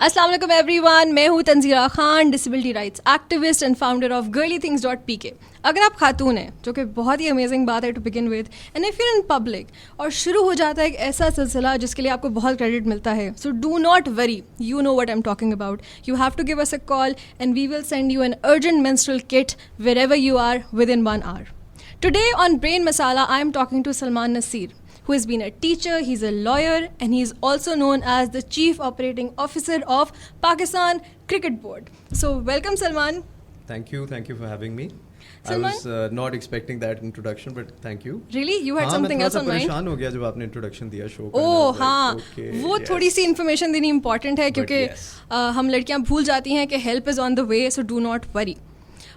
अस्सलाम वालेकुम एवरीवन, मैं हूँ Tanzeera Khan, disability rights activist and founder of girlythings.pk। अगर आप खातून हैं, जो कि बहुत ही अमेजिंग बात है to begin with, and if you in public और शुरू हो जाता है एक ऐसा सिलसिला जिसके लिए आपको बहुत क्रेडिट मिलता है, so do not worry, you know what I am talking about. You have to give us a call and we will send you an urgent menstrual kit wherever you are within 1 hour. Today on Brain Masala, I am talking to Salman Nasir, who has been a teacher, he's a lawyer, and he is also known as the Chief Operating Officer of Pakistan Cricket Board. So, welcome, Salman. Thank you for having me. Salman? I was not expecting that introduction, but thank you. Really? You had something else on mind? मैं परेशान हो गया जब आपने introduction दिया show का. ओह हाँ, वो थोड़ी सी इन्फॉर्मेशन देनी इम्पॉर्टेंट है क्योंकि हम लड़कियां भूल जाती हैं कि help is on the way, so do not worry.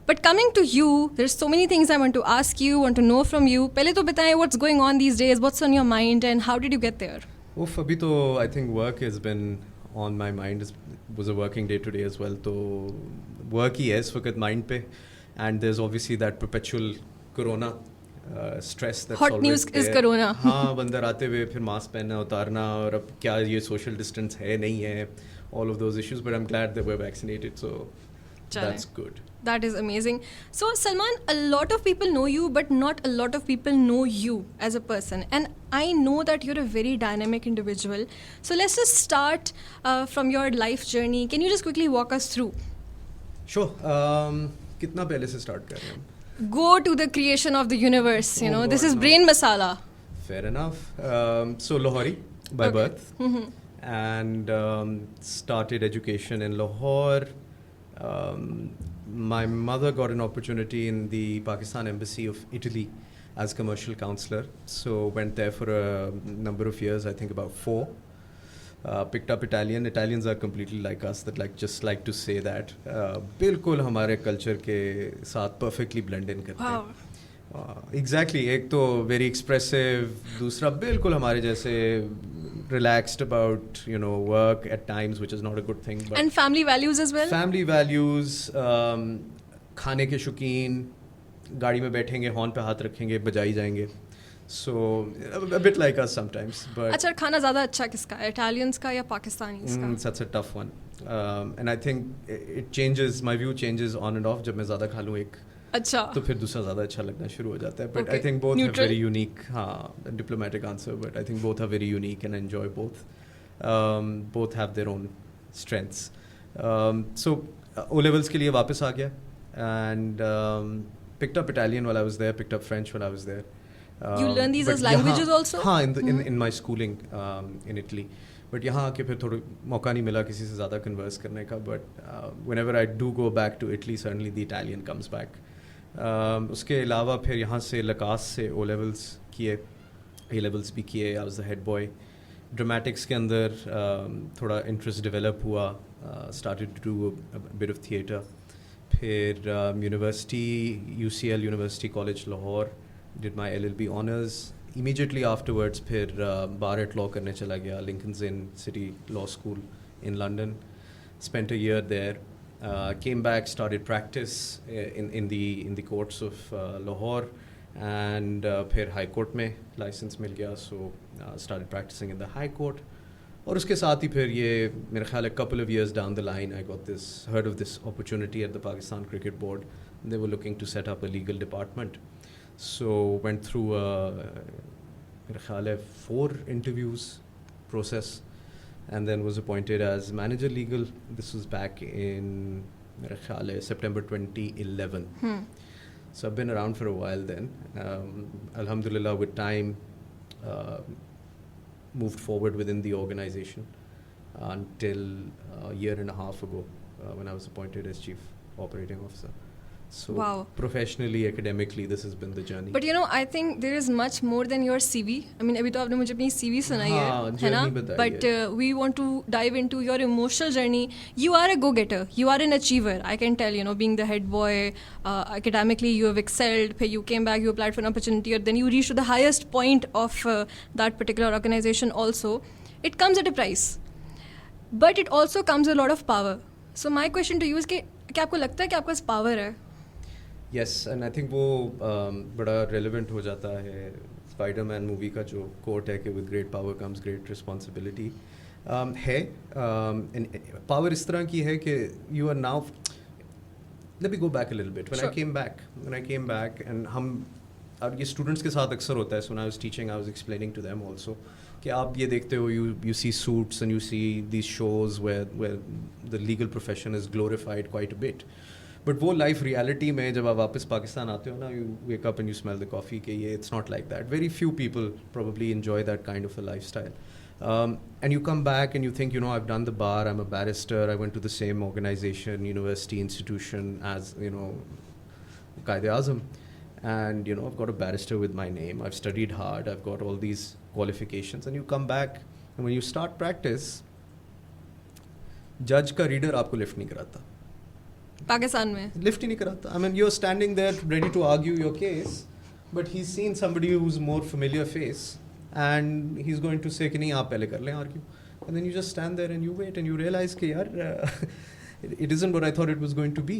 But coming to you, there's so many things I want to ask you, want to know from you. पहले तो बताएं what's going on these days, what's on your mind, and how did you get there? अभी तो I think work has been on my mind. It was a working day today as well. तो work ही है इस वक्त mind पे, and there's obviously that perpetual corona stress that's hot always news there. is corona. हाँ, बंदर आते हुए फिर मास्क पहनना उतारना और अब क्या ये social distance है नहीं है, all of those issues. But I'm glad that we're vaccinated, so that's good. That is amazing. So Salman, a lot of people know you, but not a lot of people know you as a person. And I know that you're a very dynamic individual. So let's just start from your life journey. Can you just quickly walk us through? Sure. कितना पहले से start कर रहे हैं? Go to the creation of the universe. You know, this is no. Brain Masala. Fair enough. So Lahori by birth, and started education in Lahore. My mother got an opportunity in the Pakistan Embassy of Italy as commercial counselor. So went there for a number of years, I think about 4. Picked up Italian. Italians are completely like us, that like to say that. बिल्कुल हमारे culture के साथ perfectly blend in करते हैं. Exactly. एक तो very expressive, दूसरा बिल्कुल हमारे जैसे relaxed about work at times, which is not a good thing. But and family values as well. Family values, खाने के शौकीन, गाड़ी में बैठेंगे, हॉर्न पे हाथ रखेंगे, बजाई जाएंगे. So a bit like us sometimes. But अच्छा, खाना ज़्यादा अच्छा किसका है, Italians का या Pakistanis का? That's a tough one. And I think it changes, my view changes on and off. जब मैं ज़्यादा खा लूँ एक, अच्छा, तो फिर दूसरा ज़्यादा अच्छा लगना शुरू हो जाता है. But okay. I think both Neutral? have very unique, हाँ, diplomatic answer, but I think both are very unique and I enjoy both. Both have their own strengths. So O-levels के लिए वापस आ गया and picked up Italian while I was there, picked up French when I was there. You learn these as languages also? हाँ, in my schooling in Italy. But यहाँ आके फिर थोड़ा मौका नहीं मिला किसी से ज़्यादा converse करने का. But whenever I do go back to Italy, certainly the Italian comes back. उसके अलावा फिर यहाँ से लकास से O levels किए, A levels भी किए. I was the head boy. Dramatics के अंदर थोड़ा interest develop हुआ. Started to do a bit of theatre. फिर university, UCL University College Lahore. Did my LLB honors. Immediately afterwards, फिर bar at law करने चला गया. Lincoln's Inn City Law School in London. Spent a year there. Came back, started practice in the courts of Lahore, and फिर High Court में license मिल गया. So started practicing in the High Court. और उसके साथ ही फिर ये मेरे ख्याल है couple of years down the line, I heard of this opportunity at the Pakistan Cricket Board. They were looking to set up a legal department. So went through मेरे ख्याल है 4 interviews process, and then was appointed as manager legal. This was back in मेरे ख्याल है September 2011. So I've been around for a while then. Alhamdulillah, with time, moved forward within the organization until a year and a half ago when I was appointed as chief operating officer. So wow. Professionally, academically, this has been the journey. But I think there is much more than your CV. I mean, अभी तो आपने मुझे अपनी CV सुनाई है ना? But we want to dive into your emotional journey. You are a go-getter. You are an achiever. I can tell, being the head boy, academically you have excelled. Then you came back, you applied for an opportunity, and then you reached to the highest point of that particular organization also. It comes at a price. But it also comes with a lot of power. So my question to you is कि क्या आपको लगता है कि आपके पास power है? Yes, and I think वो बड़ा relevant हो जाता है Spider-Man मूवी का जो quote है कि with great power comes great responsibility. है पावर इस तरह की है कि you are now let me go back a little bit. When Sure. I came back and हम और ये स्टूडेंट्स के साथ अक्सर होता है. So when I was teaching, I was explaining to them also कि आप ये देखते हो, you see suits and you see these shows where the legal profession is glorified quite a bit. But वो life reality में जब आप वापस पाकिस्तान आते हो ना, you wake up and you smell the coffee कि ये it's not like that. Very few people probably enjoy that kind of a lifestyle. And you come back and you think, you know, I've done the bar, I'm a barrister, I went to the same organization, university, institution as, you know, Qaid-e-Azam. And, you know, I've got a barrister with my name, I've studied hard, I've got all these qualifications. And you come back and when you start practice, judge का reader आपको lift नहीं कराता. पाकिस्तान में Lift ही नहीं कराता. I mean, you're standing there ready to argue your case, but he's seen somebody who's more familiar face. And he's going to say कि नहीं आप पहले कर लें argue, and then you just stand there and you wait and you realize कि यार it isn't what I thought it was going to be.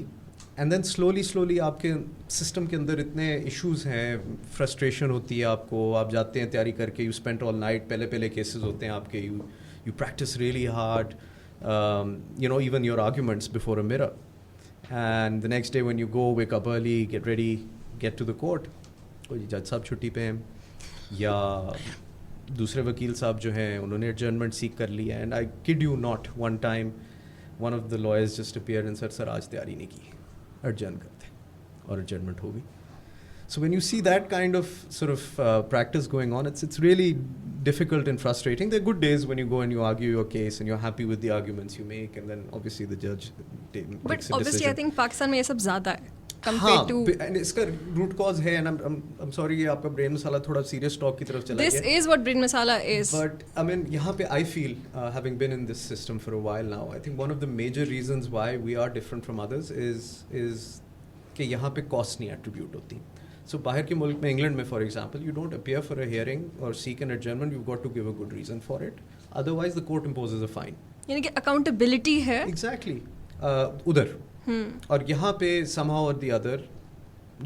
And then slowly आपके system के अंदर इतने issues हैं, frustration होती है आपको, आप जाते हैं तैयारी करके, you spent all night, पहले cases होते हैं आपके, you practice really hard, you know, even your arguments before a mirror. And the next day when you go, wake up early, get ready, get to the court, कोई जज साहब छुट्टी पे हैं या दूसरे वकील साहब जो हैं उन्होंने एडजर्नमेंट सीक कर लिया. And I kid you not, one time one of the lawyers just appear and sir आज तैयारी नहीं की, एडजर्न करते और एडजर्नमेंट हो गई. So when you see that kind of sort of practice going on, it's really difficult and frustrating. There are good days when you go and you argue your case and you're happy with the arguments you make, and then obviously the judge takes a but decision. Obviously I think Pakistan में ये सब ज़्यादा है compared to and इसका root cause है, and I'm sorry ये आपका brain मसाला थोड़ा serious talk की तरफ चला this गया. is what brain masala is. But I mean यहाँ पे I feel having been in this system for a while now, I think one of the major reasons why we are different from others is कि यहाँ पे cost नहीं attribute होती. So बाहर के मुल्क में, इंग्लैंड में for example, you don't appear for a hearing or seek an adjournment, you've got to give a good reason for it. Otherwise the court imposes a fine. यानी कि accountability है. Exactly. उधर. और यहाँ पे somehow or the other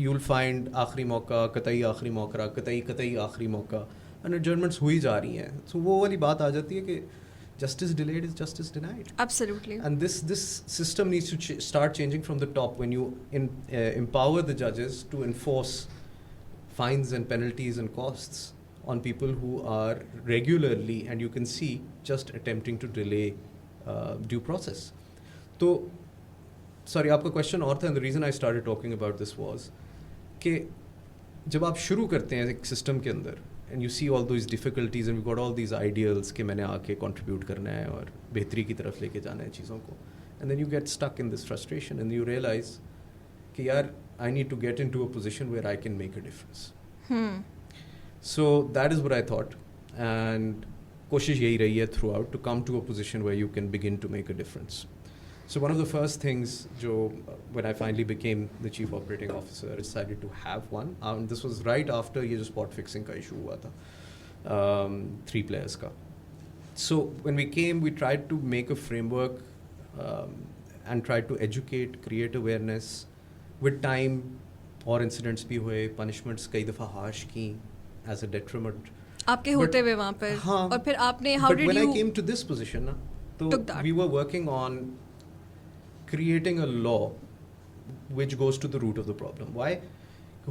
you'll find आखिरी मौका, कतई आखिरी मौका, कतई आखिरी मौका, and adjournments हुई जा रही हैं. So वो वाली बात आ जाती है कि justice delayed is justice denied. Absolutely. And this system needs to start changing from the top when you empower the judges to enforce fines and penalties and costs on people who are regularly, and you can see, just attempting to delay due process. So, sorry, आपका question और था, and the reason I started talking about this was कि जब आप शुरू करते हैं एक system के अंदर, and you see all these difficulties and we've got all these ideals कि मैंने आके contribute करना है और बेहतरी की तरफ लेके जाना है चीज़ों को, and then you get stuck in this frustration and you realize कि यार I need to get into a position where I can make a difference. So that is what I thought, and कोशिश यही रही है throughout to come to a position where you can begin to make a difference. So one of the first things, when I finally became the chief operating officer, I decided to have one. This was right after ये जो spot fixing का issue हुआ था, 3 players का. So when we came, we tried to make a framework and tried to educate, create awareness. With time, और incidents भी हुए, punishments कई दफ़ा harsh की as a detriment. आपके होते हुए वहाँ पर, हाँ, और फिर आपने how but did when you I came to this position ना, तो took that? we were working on creating a law which goes to the root of the problem. Why?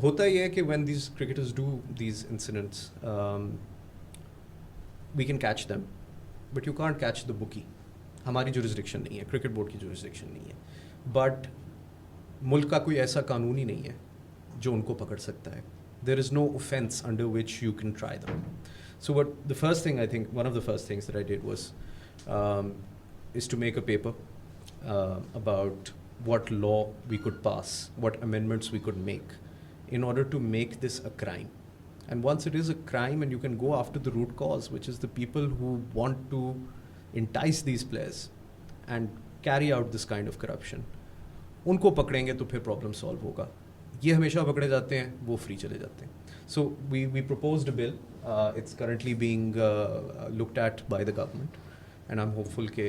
होता ये है कि when these cricketers do these incidents, we can catch them, but you can't catch the bookie. हमारी jurisdiction नहीं है, cricket board की jurisdiction नहीं है. But मुल्क का कोई ऐसा कानून ही नहीं है जो उनको पकड़ सकता है. There is no offense under which you can try them. So the first thing, I think, one of the first things that I did was is to make a paper about what law we could pass, what amendments we could make in order to make this a crime. And once it is a crime and you can go after the root cause, which is the people who want to entice these players and carry out this kind of corruption, उनको पकड़ेंगे तो फिर problem solve होगा. ये हमेशा पकड़े जाते हैं, वो फ्री चले जाते हैं. So we proposed a bill. It's currently being looked at by the government, and I'm hopeful कि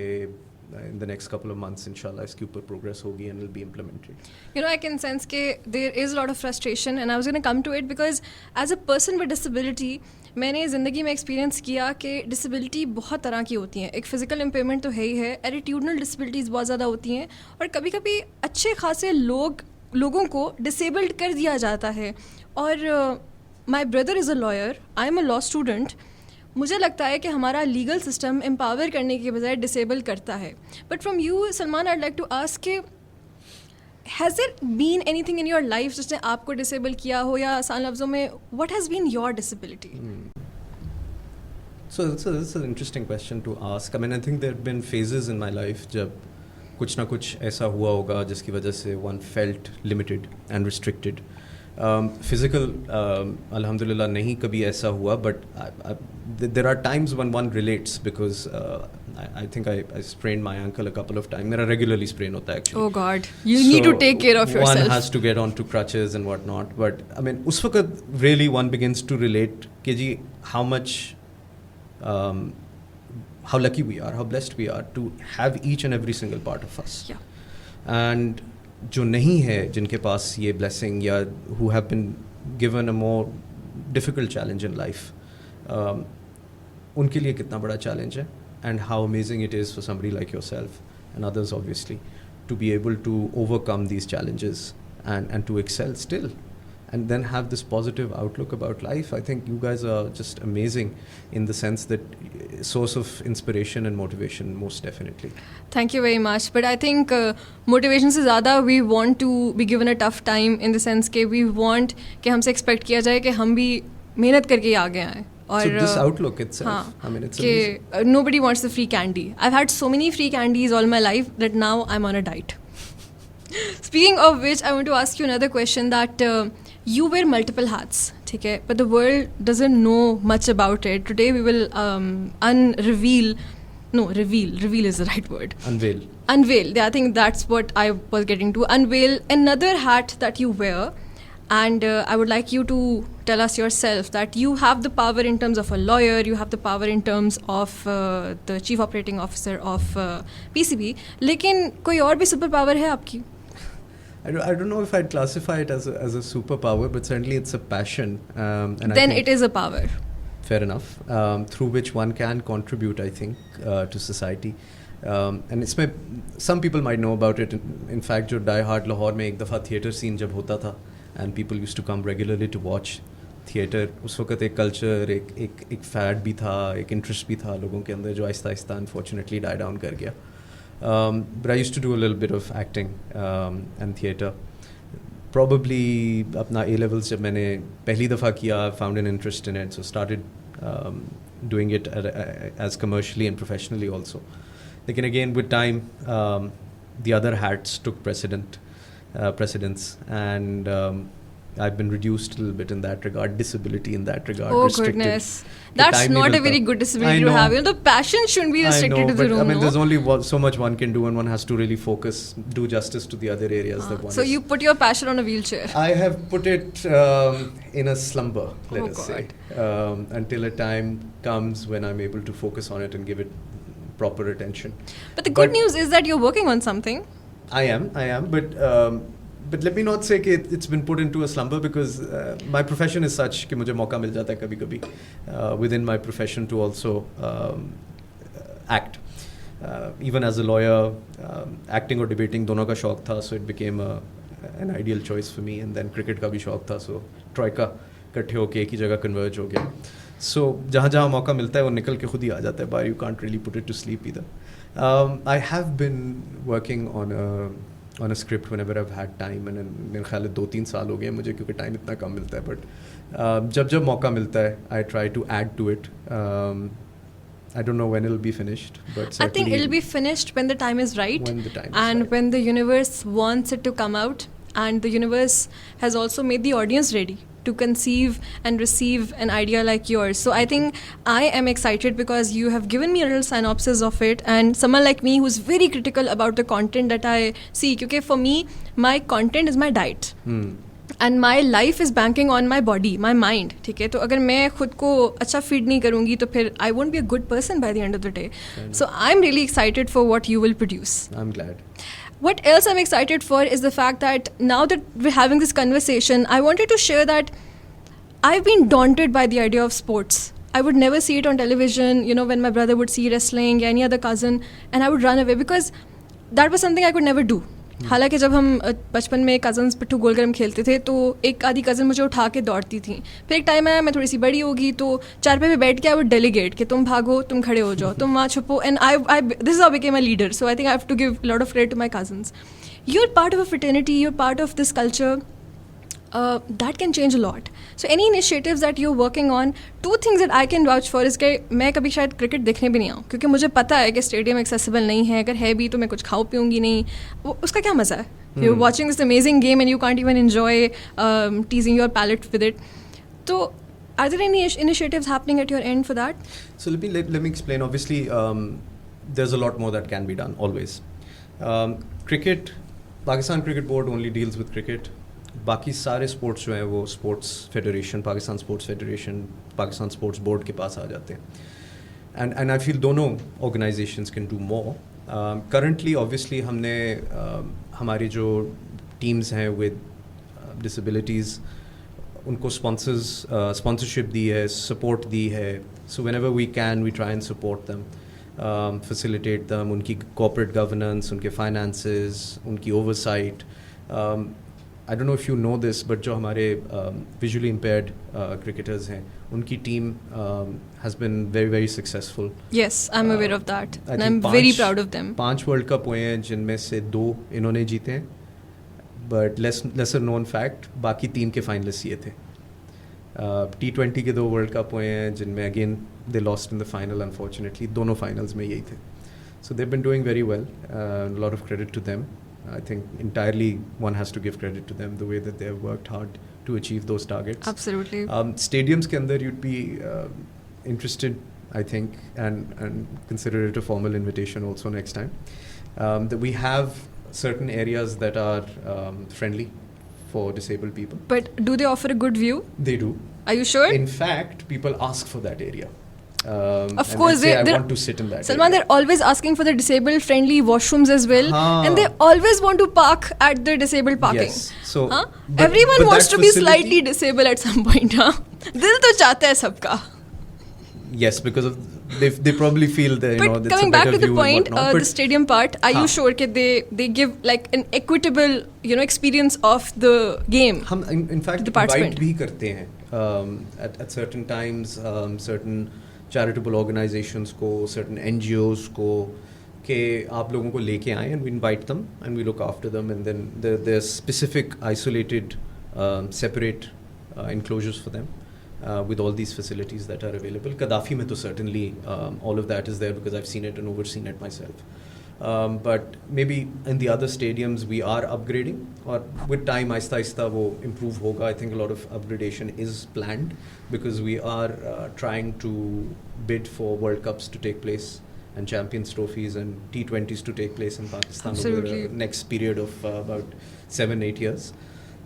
in the next couple of months inshallah इसके ऊपर progress होगी and will be implemented. You know, I can sense that there is a lot of frustration, and I was going to come to it because as a person with disability, मैंने ज़िंदगी में experience किया कि disability बहुत तरह की होती हैं. एक फ़िज़िकल इम्पेयरमेंट तो है ही है, एटीट्यूडनल डिसेबिलिटीज़ बहुत ज़्यादा होती हैं, और कभी कभी अच्छे खासे लोगों को डिसेबल्ड कर दिया जाता है. और my brother is a lawyer, I am a law student. मुझे लगता है कि हमारा लीगल सिस्टम एम्पावर करने के बजाय डिसेबल करता है. But from you Salman, I like to ask के has there been anything in your life जिसने आपको डिसेबल किया हो, या आसान लफ्ज़ों में what has been your disability? So it's an interesting question to ask. I mean, I think there have been phases in my life जब कुछ ना कुछ ऐसा हुआ होगा जिसकी वजह से one felt limited and restricted. Physical, alhamdulillah नहीं कभी ऐसा हुआ, but there are times when one relates because I think I sprained my ankle a couple of times. मेरा regularly sprain होता है actually. Oh God, you need to take care of yourself. One has to get onto crutches and whatnot. But I mean, उस वक्त really one begins to relate कि जी how much, how lucky we are, how blessed we are to have each and every single part of us. Yeah. And जो नहीं है, जिनके पास ये blessing या who have been given a more difficult challenge in life, उनके लिए कितना बड़ा challenge है, and how amazing it is for somebody like yourself and others obviously to be able to overcome these challenges and to excel still and then have this positive outlook about life. I think you guys are just amazing in the sense that source of inspiration and motivation, most definitely. Thank you very much. But I think motivation से ज़्यादा we want to be given a tough time in the sense कि we want कि हमसे expect किया जाए कि हम भी मेहनत करके आगे आएँ. So this outlook itself, I mean, it's amazing. Nobody wants the free candy. I've had so many free candies all my life that now I'm on a diet. Speaking of which, I want to ask you another question that you wear multiple hats, ठीक है, but the world doesn't know much about it. Today we will reveal is the right word. Unveil. Yeah, I think that's what I was getting to. Unveil another hat that you wear. And I would like you to tell us yourself that you have the power in terms of a lawyer, you have the power in terms of the chief operating officer of PCB. लेकिन कोई और भी super power है आपकी? I don't know if I'd classify it as a superpower, but certainly it's a passion. And then it is a power. Fair enough. Through which one can contribute, I think, to society. And इसमें some people might know about it. In fact, जो Die Hard Lahore में एक दफ़ा theatre scene जब होता था, and people used to come regularly to watch theatre. उस वक्त एक culture, एक fad भी था, एक interest भी था लोगों के अंदर जो Aahista Aahista unfortunately die down कर गया. But I used to do a little bit of acting and theatre. Probably अपना A-levels जब मैंने पहली दफ़ा किया, found an interest in it, so started doing it as commercially and professionally also. Lekin again with time, the other hats took precedence, and I've been reduced a little bit in that regard, disability in that regard. Oh restricted. goodness, that's not a very good disability to have. You know, the passion shouldn't be restricted to the room. I mean, there's only so much one can do, and one has to really focus, do justice to the other areas that one. So you put your passion on a wheelchair. I have put it in a slumber, let us say, until a time comes when I'm able to focus on it and give it proper attention. But the good news is that you're working on something. I am, but let me not say that it's been put into a slumber, because my profession is such कि मुझे मौका मिल जाता है कभी-कभी within my profession to also act. Even as a lawyer, acting or debating दोनों का शौक था, so it became an ideal choice for me. And then cricket का भी शौक था, so ट्राइका इकट्ठे होके एक ही जगह converge हो गया. So जहाँ मौका मिलता है वो निकल के खुद ही आ जाता है बाहर. You can't really put it to sleep either. I have been working on a script whenever I've had time, and मेरे ख्याल है 2-3 साल हो गए मुझे, क्योंकि टाइम इतना कम मिलता है. But जब मौका मिलता है, I try to add to it. I don't know when it'll be finished, but I think it'll be finished when the time is right. When the time is and right. When the universe wants it to come out, and the universe has also made the audience ready to conceive and receive an idea like yours. So I think I am excited because you have given me a little synopsis of it, and someone like me who's very critical about the content that I see, because for me, my content is my diet. And my life is banking on my body, my mind, ठीक है. तो अगर मैं खुद को अच्छा feed नहीं करूँगी तो फिर I won't be a good person by the end of the day. So I am really excited for what you will produce. I'm glad. What else I'm excited for is the fact that now that we're having this conversation, I wanted to share that I've been daunted by the idea of sports. I would never see it on television, you know, when my brother would see wrestling, any other cousin, and I would run away because that was something I could never do. हालांकि जब हम बचपन में cousins पिट्ठू गोलगरम खेलते थे तो एक आधी कज़न मुझे उठा के दौड़ती थी. फिर एक टाइम आया मैं थोड़ी सी बड़ी होगी तो चारपाई पे बैठ के आई वुड डेलीगेट कि तुम भागो, तुम खड़े हो जाओ, तुम वहाँ छुपो. And I this is how became a leader. So I think I have to give lot of credit to my cousins. You're part of a fraternity, you're part of this culture. That can change a lot. So any initiatives that you're working on, two things that I can vouch for is कि मैं कभी शायद cricket देखने भी नहीं आऊँ क्योंकि मुझे पता है कि स्टेडियम एक्सेसिबल नहीं है. अगर है भी तो मैं कुछ खाऊँ पीऊँगी नहीं. उसका क्या मज़ा है? You're watching this amazing game and you can't even enjoy teasing your palate with it. So are there any initiatives happening at your end for that? So let me explain. Obviously, there's a lot more that can be done always. Cricket, Pakistan Cricket Board only deals with cricket. बाकी सारे sports जो हैं वो sports federation, Pakistan sports federation, Pakistan sports board के पास आ जाते हैं. एंड आई फील दोनों organisations can do more. Currently obviously हमने हमारी जो टीम्स हैं विद डिसेबिलिटीज़ उनको स्पॉन्सरशिप दी है, सपोर्ट दी है. So whenever we can we try and support them, facilitate them, उनकी corporate governance, उनके finances, उनकी oversight. I don't know if you know this, but जो हमारे visually impaired cricketers हैं, उनकी team has been very very successful. Yes, I'm aware of that, I and think I'm very proud of them. 5 World Cup हुए हैं जिनमें से 2 इन्होंने जीते हैं, but lesser known fact बाकी 3 के finalists ये थे. T20 के 2 वर्ल्ड कप हुए हैं जिनमें again they lost in the final unfortunately. दोनों फाइनल्स में यही थे. So they been doing very well. Lot of credit to them. I think entirely one has to give credit to them the way that they have worked hard to achieve those targets. Absolutely. Stadiums के अंदर you'd be interested, I think, and consider it a formal invitation also next time. That we have certain areas that are friendly for disabled people. But do they offer a good view? They do. Are you sure? In fact, people ask for that area. Of course, I want to sit in that Salman, area. they're always asking for the disabled friendly washrooms as well. And they always want to park at the disabled parking. Yes. So everyone wants to be facility, slightly disabled at some point. Dil to chahta hai sabka. Yes, because of they probably feel that, you know, But that's coming a back better to the view point, and whatnot. the stadium part, are you sure that they give like an equitable, you know, experience of the game? हम in fact the participant. invite भी करते हैं at certain times, certain charitable organizations को, certain NGOs को, कि आप लोगों को लेके आएं, and we invite them and we look after them, and then there's specific isolated separate enclosures for them. With all these facilities that are available. Gaddafi mein to certainly all of that is there because I've seen it and overseen it myself. But maybe in the other stadiums we are upgrading, or with time aista wo improve hoga. I think a lot of upgradation is planned because we are trying to bid for World Cups to take place and Champions Trophies and T20s to take place in Pakistan Absolutely. over the next period of about 7-8 years.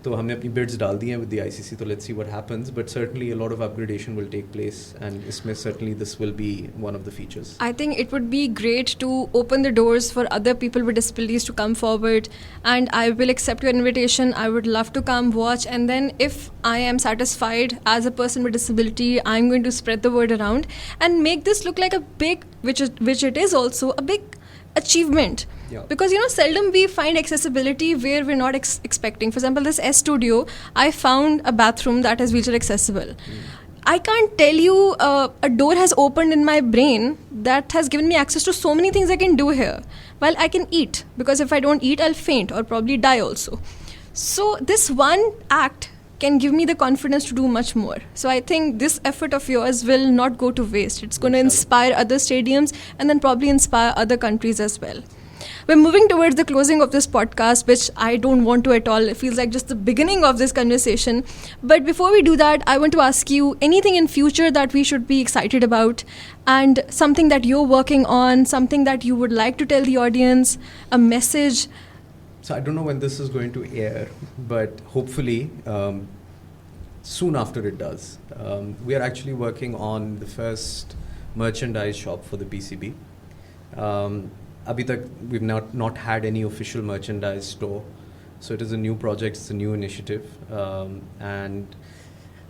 तो हमने अपनी bids डाल दी हैं with the ICC, तो let's see what happens, but certainly a lot of upgradation will take place, and इसमें certainly this will be one of the features. I think it would be great to open the doors for other people with disabilities to come forward, and I will accept your invitation. I would love to come watch, and then if I am satisfied as a person with disability, I'm going to spread the word around and make this look like a big, which it is also a big achievement. Yeah. Because, you know, seldom we find accessibility where we're not expecting. For example, this S Studio, I found a bathroom that is wheelchair accessible. I can't tell you, a door has opened in my brain that has given me access to so many things I can do here. Well, I can eat, because if I don't eat, I'll faint or probably die also. So this one act can give me the confidence to do much more. So I think this effort of yours will not go to waste. It's going to inspire other stadiums and then probably inspire other countries as well. We're moving towards the closing of this podcast, which I don't want to at all. It feels like just the beginning of this conversation. But before we do that, I want to ask you anything in future that we should be excited about, and something that you're working on, something that you would like to tell the audience, a message. So I don't know when this is going to air, but hopefully soon after it does. We are actually working on the first merchandise shop for the PCB. Abhi tak we've not had any official merchandise store, so it is a new project, it's a new initiative, and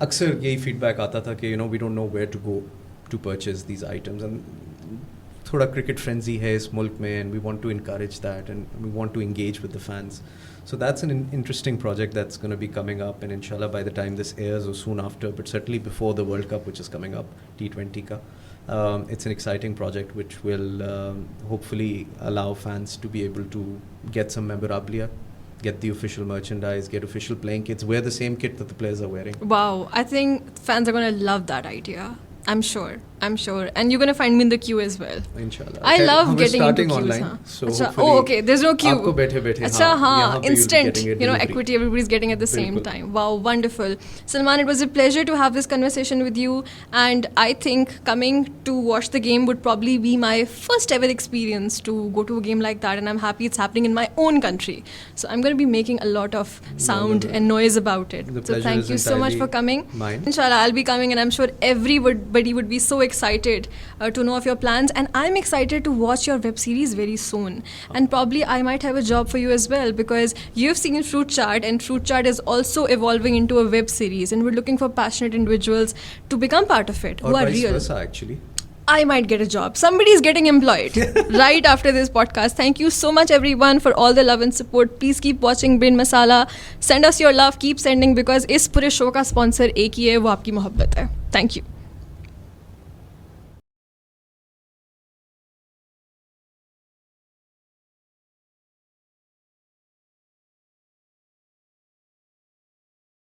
अक्सर यही feedback आता था कि we don't know where to go to purchase these items, and थोड़ा cricket frenzy है इस मुल्क में, and we want to encourage that, and we want to engage with the fans. So that's an interesting project that's going to be coming up, and inshallah by the time this airs or soon after, but certainly before the World Cup, which is coming up, T20 ka, it's an exciting project which will hopefully allow fans to be able to get some memorabilia, get the official merchandise, get official playing kits, wear the same kit that the players are wearing. Wow, I think fans are going to love that idea. I'm sure. And you're going to find me in the queue as well. Inshallah. I love we're getting into starting queues. online, हाँ. so अच्छा, hopefully oh, okay. There's no queue. आपको बैठे-बैठे अच्छा, हाँ, यहाँ पे you'll be instant, getting a delivery. equity everybody's getting at the same बिल्कुल. time. Wow, wonderful. Salman, it was a pleasure to have this conversation with you, and I think coming to watch the game would probably be my first ever experience to go to a game like that, and I'm happy it's happening in my own country. So I'm going to be making a lot of sound and noise about it. The So pleasure thank is you so much for coming. mine. Inshallah, I'll be coming, and I'm sure everybody would be so excited to know of your plans, and I'm excited to watch your web series very soon, and probably I might have a job for you as well, because you've seen Fruit Chart, and Fruit Chart is also evolving into a web series, and we're looking for passionate individuals to become part of it, Or who are vice real. versa, actually. I might get a job. Somebody's getting employed right after this podcast. Thank you so much, everyone, for all the love and support. Please keep watching Brain Masala. Send us your love. Keep sending, because इस पूरे show का sponsor एक ही है, वो आपकी मोहब्बत है. Thank you.